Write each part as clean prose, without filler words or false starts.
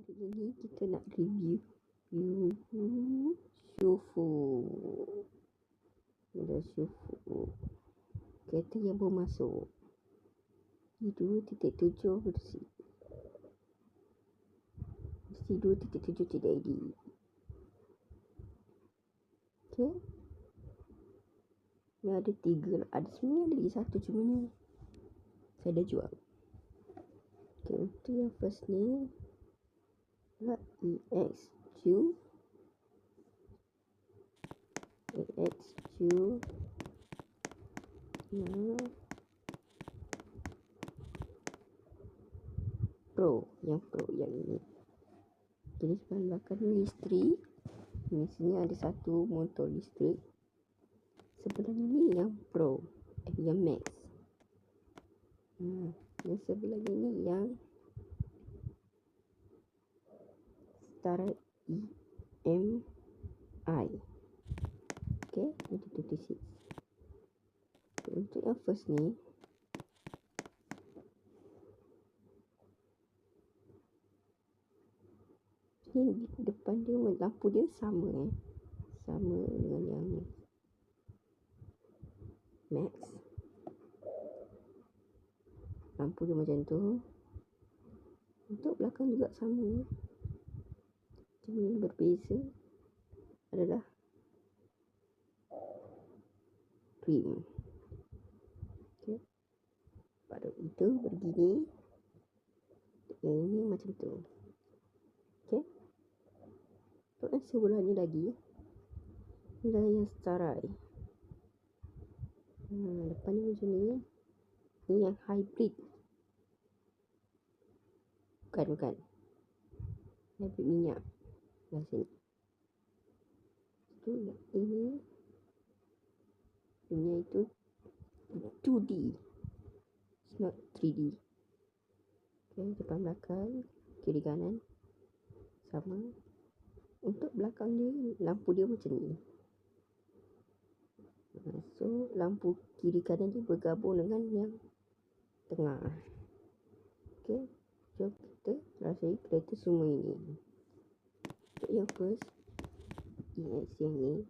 Hari ini kita nak review Shufu. Ada Shufu, kereta yang baru masuk. 2.7 versi 2.7 tidak edit. Okay, ni ada 3 lah. Sebenarnya ada lagi 1, cuma ni saya dah jual. Okay, untuk yang first ni EXQ Pro yang ini. Jadi sebelah belakang ni listrik. Di sini ada satu motor listrik. Sebelah ni yang Pro, yang Max. Yang sebelah ni yang Star EMI. Okay, itu 26. Untuk yang first ni, ni depan dia lampu dia sama dengan yang Max. Lampu dia macam tu. Untuk belakang juga sama. Cuma yang berbeza adalah rim. Okay, pada itu begini, yang ini macam tu. Okay, untuk yang sebelah ni lagi, ni adalah yang Starai. Depan ni macam ni. Ni yang hybrid. Bukan hybrid minyak dah sini. Itu yang ini punya itu 2D, it's not 3D. Okay, depan belakang, kiri kanan sama. Untuk belakang dia, lampu dia macam ni. So lampu kiri kanan dia bergabung dengan yang tengah. Okay, jom kita rasai kereta semua ini. Untuk yang first EX yang ni,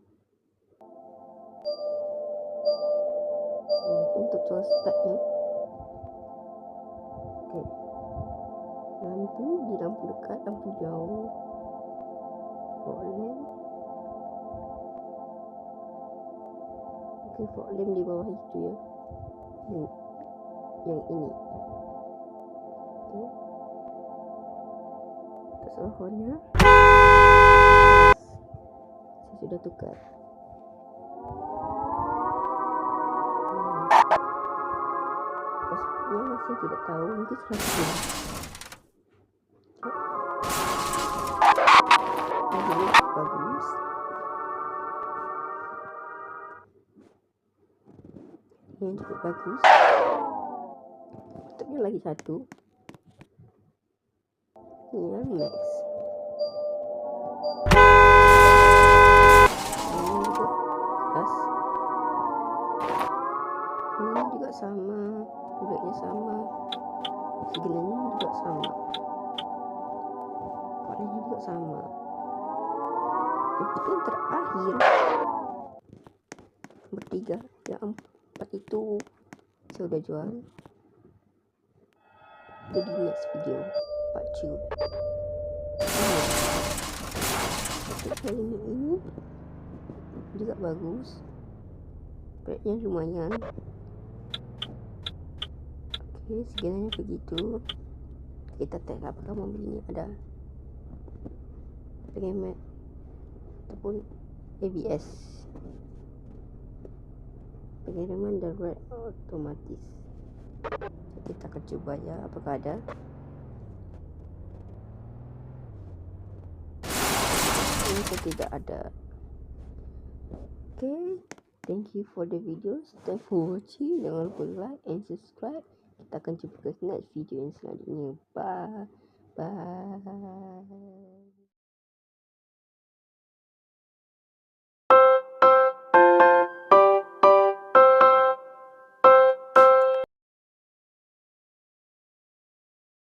untuk cara startnya, okay, lampu dekat, lampu jauh, fog lamp. Okay, fog lamp di bawah itu ya, yang ini. Okay, untuk sohornya saya sudah tukar. Pastinya saya tidak tahu, mungkin sudah bagus. Yang cukup bagus. Untuknya lagi satu, ini yang Max. Ini juga khas. Ini juga sama, bulatnya sama, signalnya juga sama, warnanya juga sama. Yang terakhir bertiga, yang 4 itu saya sudah jual. Itu di next video part 2. Untuk helmet ini juga bagus, beratnya lumayan. Okay, segalanya begitu. Kita test apakah mobil ini ada remote ataupun ABS, pengiriman darurat otomatis. Kita akan cuba ya apakah ada. Ini tidak ada. Okay, thank you for the videos. Thanks for watching. Jangan lupa like and subscribe. Kita akan jumpa ke next video yang selanjutnya. Bye.